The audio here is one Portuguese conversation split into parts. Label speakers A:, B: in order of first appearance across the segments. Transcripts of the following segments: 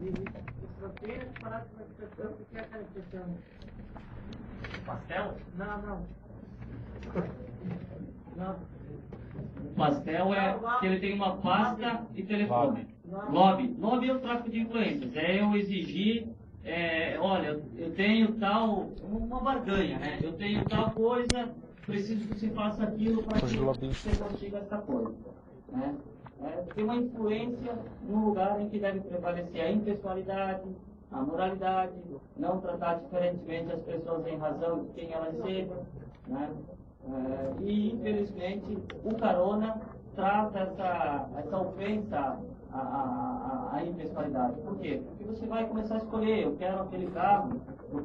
A: O que é aquela questão?
B: Pastel?
A: Não.
B: O pastel é que ele tem uma pasta e telefone. Lobby é o tráfico de influências. É eu exigir, olha, eu tenho tal, uma barganha, né? Eu tenho tal coisa, preciso que você faça aquilo para que você consiga essa coisa. Né? Tem uma influência num lugar em que deve prevalecer a impessoalidade, a moralidade, não tratar diferentemente as pessoas em razão de quem elas sejam, né? E infelizmente o Carona traz essa ofensa à impessoalidade. Por quê? Porque você vai começar a escolher, eu quero aquele carro, eu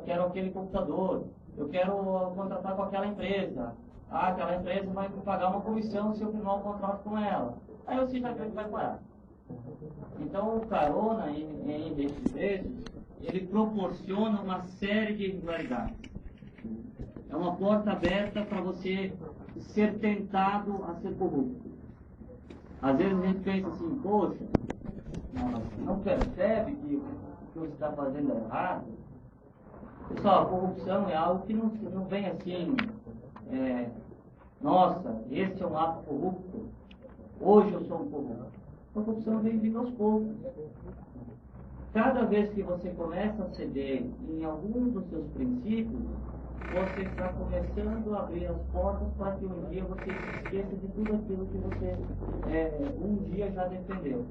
B: quero aquele computador, eu quero contratar com aquela empresa. Aquela empresa vai me pagar uma comissão se eu firmar um contrato com ela. Aí você já vai parar. Então o Carona em índice de preços, ele proporciona uma série de irregularidades. É uma porta aberta para você ser tentado a ser corrupto. Às vezes a gente pensa assim, poxa, não percebe que o que você está fazendo é errado? Pessoal, a corrupção é algo que não vem assim, nossa, esse é um ato corrupto, hoje eu sou um corrupto. A corrupção vem vindo aos poucos. Cada vez que você começa a ceder em algum dos seus princípios, você está começando a abrir as portas para que um dia você se esqueça de tudo aquilo que você um dia já defendeu.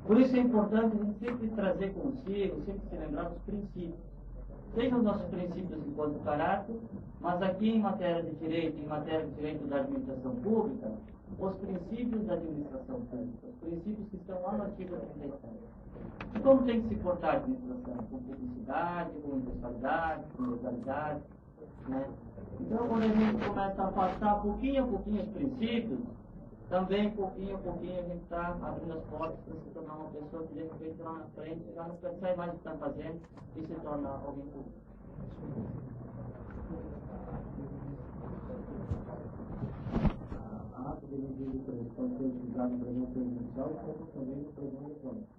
B: Por isso é importante a gente sempre trazer consigo, sempre se lembrar dos princípios. Sejam os nossos princípios enquanto caráter, mas aqui em matéria de direito, em matéria de direito da administração pública, os princípios da administração pública, os princípios que estão lá no artigo 37. E como tem que se portar a administração? Com publicidade, com impessoalidade, com legalidade, né? Então, quando a gente começa a afastar pouquinho a pouquinho os princípios, também pouquinho a pouquinho a gente está abrindo as portas para se tornar uma pessoa que de repente lá na frente já não percebe mais o que está fazendo e se torna alguém público. A ata de medida de preço pode ser utilizada no pregão presencial como também no pregão eletrônico.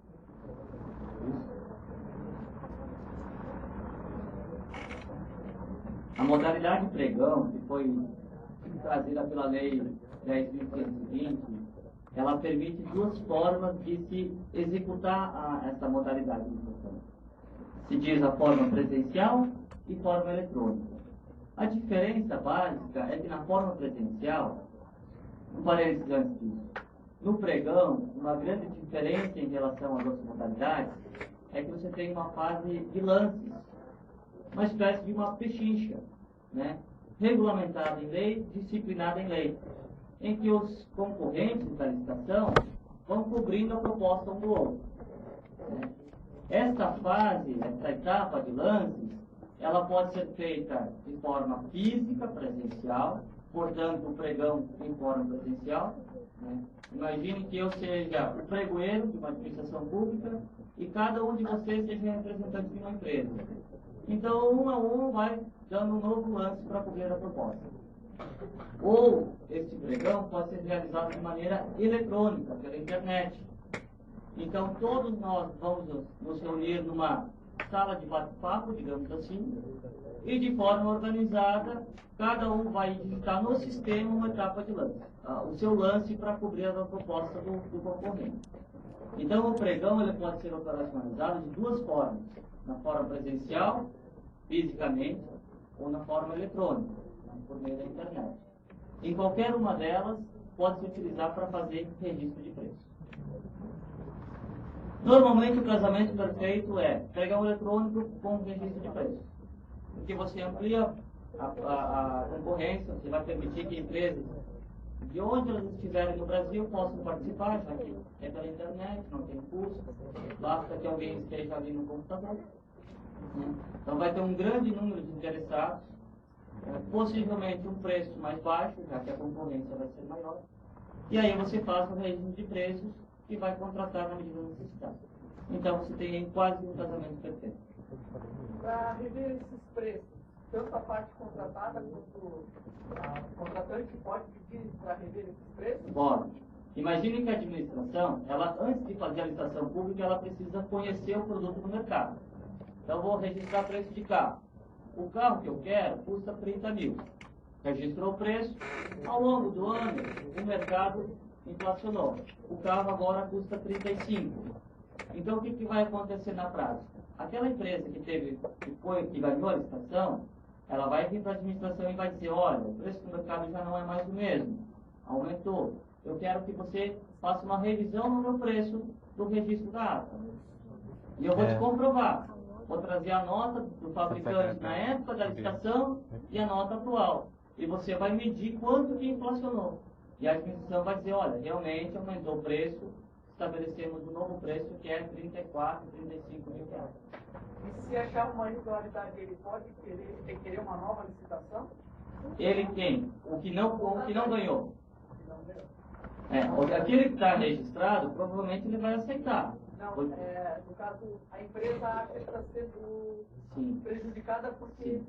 B: A modalidade de pregão, que foi trazida pela Lei 10.520, ela permite duas formas de se executar essa modalidade de pregão. Se diz a forma presencial e forma eletrônica. A diferença básica é que na forma presencial, um parênteses antes disso, no pregão, uma grande diferença em relação às outras modalidades é que você tem uma fase de lances, uma espécie de uma pechincha, né? Regulamentada em lei, disciplinada em lei, em que os concorrentes da licitação vão cobrindo a proposta um do outro. Né? Esta fase, esta etapa de lances, ela pode ser feita de forma física, presencial, portanto o pregão em forma presencial. Né? Imagine que eu seja o pregoeiro de uma administração pública e cada um de vocês seja representante de uma empresa. Então, um a um vai dando um novo lance para cobrir a proposta. Ou, esse pregão pode ser realizado de maneira eletrônica, pela internet. Então, todos nós vamos nos reunir numa sala de bate-papo, digamos assim, e de forma organizada, cada um vai digitar no sistema uma etapa de lance, o seu lance para cobrir a proposta do concorrente. Então, o pregão ele pode ser operacionalizado de duas formas: na forma presencial, fisicamente, ou na forma eletrônica, por meio da internet. Em qualquer uma delas, pode se utilizar para fazer registro de preço. Normalmente, o casamento perfeito é pregão eletrônico com registro de preço, porque você amplia a concorrência, você vai permitir que empresas de onde elas estiverem no Brasil possam participar, já que é pela internet, não tem custo, basta que alguém esteja ali no computador. Então vai ter um grande número de interessados, possivelmente um preço mais baixo, já que a concorrência vai ser maior, e aí você faz um regime de preços e vai contratar na medida necessária. Então você tem quase um casamento perfeito.
C: Para rever esses preços, tanto a parte contratada quanto a contratante pode pedir para rever esses preços?
B: Pode. Imagine que a administração, ela, antes de fazer a licitação pública, ela precisa conhecer o produto no mercado. Então, eu vou registrar preço de carro. O carro que eu quero custa 30 mil. Registrou o preço, ao longo do ano, o mercado inflacionou. O carro agora custa 35. Então, o que vai acontecer na prática? Aquela empresa que ganhou a licitação, ela vai vir para a administração e vai dizer, olha, o preço do mercado já não é mais o mesmo, aumentou. Eu quero que você faça uma revisão no meu preço do registro da ata. E eu vou te comprovar. Vou trazer a nota do fabricante na época da licitação e a nota atual. E você vai medir quanto que inflacionou. E a administração vai dizer, olha, realmente aumentou o preço, estabelecemos um novo preço que é 34, 35 mil reais.
C: E se achar uma irregularidade, ele pode querer uma nova licitação?
B: Ele quem? O que não ganhou. Aquele que está registrado, provavelmente ele vai aceitar.
C: Não, no caso, a empresa acha que está sendo prejudicada porque...
B: Sim.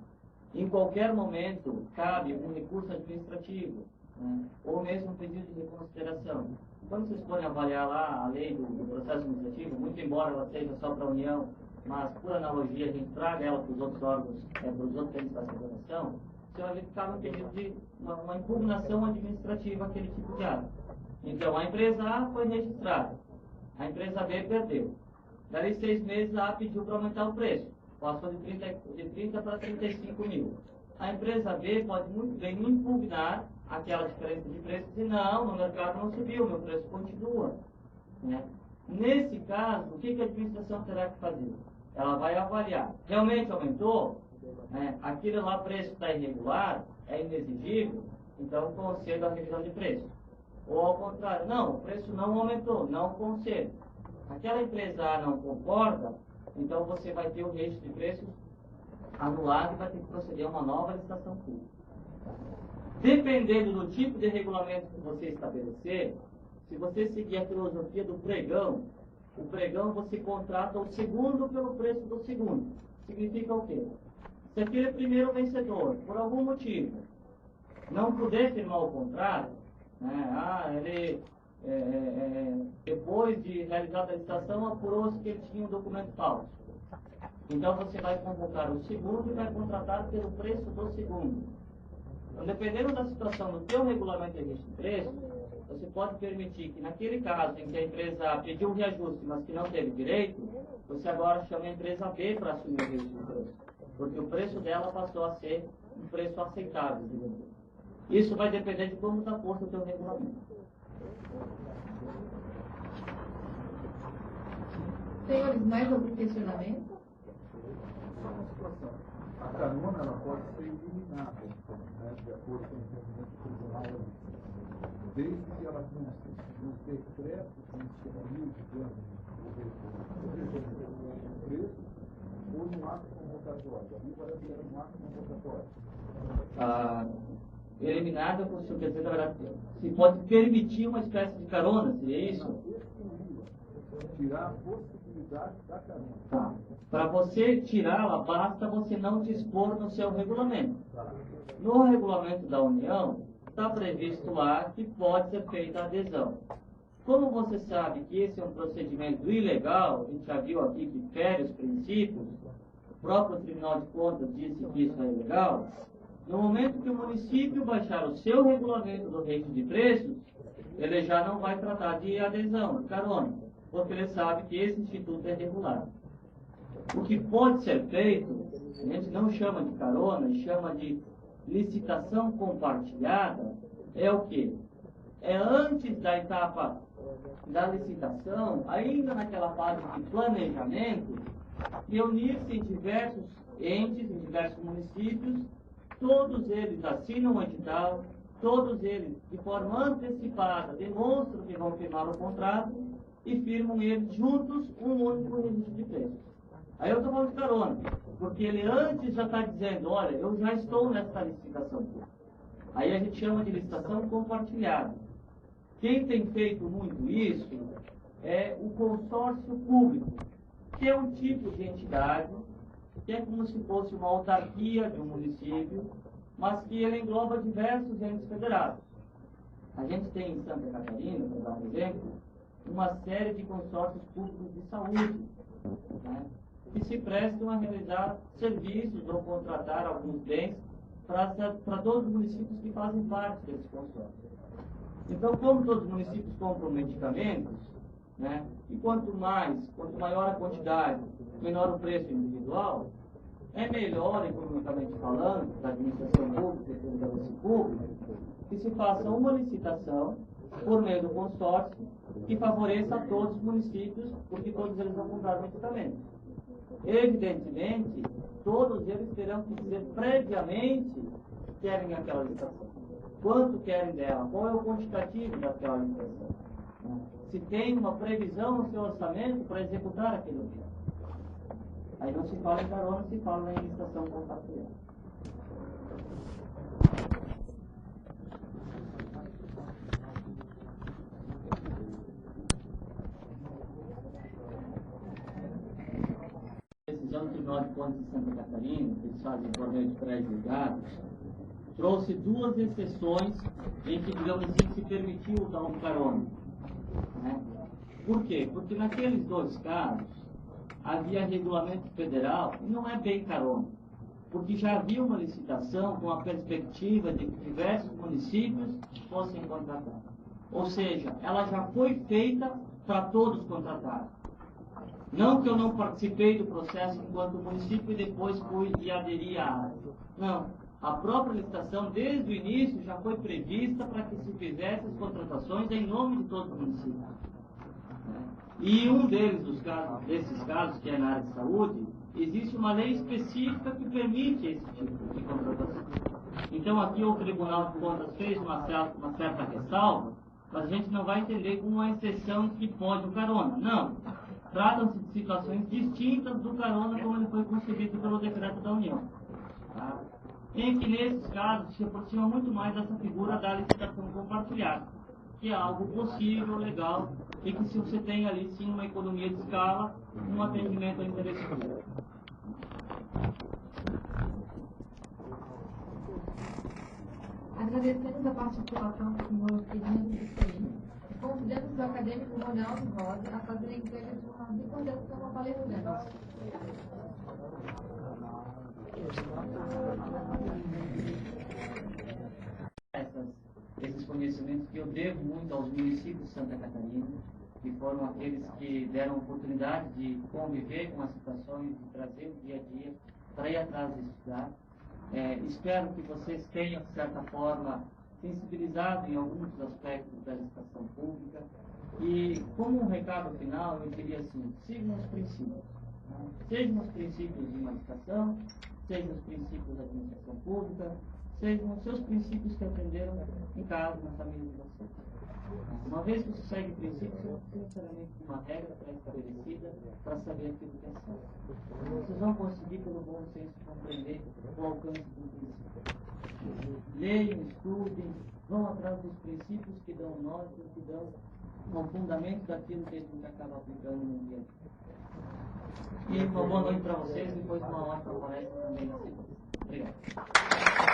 B: Em qualquer momento, cabe um recurso administrativo, né? Ou mesmo um pedido de reconsideração. Quando vocês forem avaliar lá a lei do processo administrativo, muito embora ela seja só para a União, mas por analogia a gente traga ela para os outros órgãos, para os outros entes da federação, você vai ver que cabe um pedido de uma impugnação administrativa àquele tipo de ato. Então, a empresa A foi registrada, a empresa B perdeu. Dali 6 meses, a A pediu para aumentar o preço, passou de 30 para 35 mil. A empresa B pode muito bem impugnar aquela diferença de preço e dizer, não, no mercado não subiu, meu preço continua. Né? Nesse caso, o que a administração terá que fazer? Ela vai avaliar, realmente aumentou? Aquele lá preço está irregular, é inexigível, então concedo a revisão de preço. Ou ao contrário, não, o preço não aumentou, não concedo. Aquela empresa A não concorda, então você vai ter o registro de preços anulado e vai ter que proceder a uma nova licitação pública. Dependendo do tipo de regulamento que você estabelecer, se você seguir a filosofia do pregão, o pregão você contrata o segundo pelo preço do segundo. Significa o quê? Se aquele primeiro vencedor, por algum motivo, não puder firmar o contrato, ele depois de realizada a licitação, apurou-se que ele tinha um documento falso. Então você vai convocar o segundo e vai contratar pelo preço do segundo. Então, dependendo da situação do teu regulamento de registro de preço, você pode permitir que naquele caso em que a empresa A pediu um reajuste, mas que não teve direito, você agora chama a empresa B para assumir o registro de preço. Porque o preço dela passou a ser um preço aceitável, digamos. Isso vai depender de como está posto o teu regulamento.
A: Senhores, mais algum questionamento?
D: Só uma situação. A carona ela pode ser eliminada, de acordo com o entendimento tribunal, desde que ela conste nos decretos que instruiu, digamos, o preço, ou no ato convocatório. Ali parece que era no ato convocatório.
B: Eliminada, por seu dizer, na verdade, se pode permitir uma espécie de carona, seria isso?
D: Tirar a possibilidade da carona.
B: Tá. Para você tirá-la, basta você não dispor no seu regulamento. No regulamento da União, está previsto lá que pode ser feita a adesão. Como você sabe que esse é um procedimento ilegal, a gente já viu aqui que fere os princípios, o próprio Tribunal de Contas disse que isso é ilegal, no momento que o município baixar o seu regulamento do registro de preços, ele já não vai tratar de adesão, de carona, porque ele sabe que esse instituto é regular. O que pode ser feito, a gente não chama de carona, chama de licitação compartilhada, é o quê? É antes da etapa da licitação, ainda naquela fase de planejamento, reunir-se em diversos entes, em diversos municípios, todos eles assinam o edital, todos eles, de forma antecipada, demonstram que vão firmar o contrato e firmam eles juntos um único registro de preços. Aí eu estou falando de carona, porque ele antes já está dizendo, olha, eu já estou nessa licitação pública. Aí a gente chama de licitação compartilhada. Quem tem feito muito isso é o consórcio público, que é um tipo de entidade que é como se fosse uma autarquia de um município, mas que ele engloba diversos entes federados. A gente tem em Santa Catarina, para dar um exemplo, uma série de consórcios públicos de saúde, né, que se prestam a realizar serviços ou contratar alguns bens para todos os municípios que fazem parte desse consórcio. Então, como todos os municípios compram medicamentos, né, e quanto maior a quantidade, menor o preço individual, é melhor, economicamente falando, da administração pública e do interesse público, que se faça uma licitação por meio do consórcio que favoreça a todos os municípios, porque todos eles vão comprar medicamentos. Evidentemente, todos eles terão que dizer previamente que querem aquela licitação. Quanto querem dela? Qual é o quantitativo daquela licitação? Se tem uma previsão no seu orçamento para executar aquele objeto. Aí não se fala em carona, se fala em licitação compartilhada. A decisão do Tribunal de Contas de Santa Catarina, que eles fazem por meio de pré-julgados, trouxe duas exceções em que, digamos assim, se permitiu o tal carona. Né? Por quê? Porque naqueles dois casos havia regulamento federal e não é bem carona, porque já havia uma licitação com a perspectiva de que diversos municípios fossem contratados. Ou seja, ela já foi feita para todos contratarem. Não que eu não participei do processo enquanto município e depois fui e aderi à área. Não. A própria licitação, desde o início, já foi prevista para que se fizesse as contratações em nome de todos os municípios. E um desses casos, que é na área de saúde, existe uma lei específica que permite esse tipo de contratação. Então aqui o Tribunal de Contas fez uma certa ressalva, mas a gente não vai entender como uma exceção que pode o carona. Não. Tratam-se de situações distintas do carona como ele foi concebido pelo decreto da União. Tá? Em que nesses casos se aproxima muito mais dessa figura da licitação compartilhada, que é algo possível, legal, e que se você tem ali sim uma economia de escala, um atendimento ao interesse público.
A: Agradecemos a participação do senhor Edmundo Piscolini. Convidamos o acadêmico Ronaldo Rosa a fazer a entrega de uma recordação ao palestrante.
B: Esses conhecimentos que eu devo muito aos municípios de Santa Catarina, que foram aqueles que deram oportunidade de conviver com as situações, de trazer o dia a dia para ir atrás de estudar. Espero que vocês tenham, de certa forma, sensibilizado em alguns aspectos da licitação pública. E, como um recado final, eu diria assim: sigam os princípios. Sejam os princípios de uma licitação, sejam os princípios da administração pública, sejam os seus princípios que aprenderam em casa, na família de vocês. Uma vez que você segue princípios, você não precisa necessariamente de uma regra pré-estabelecida para saber aquilo que é certo. Vocês vão conseguir, pelo bom senso, compreender o alcance do princípio. Leiam, estudem, vão atrás dos princípios que dão norte, que dão o fundamento daquilo que a gente acaba aplicando no dia a dia. E uma boa noite para vocês, depois uma ótima palestra também na segunda. Obrigado.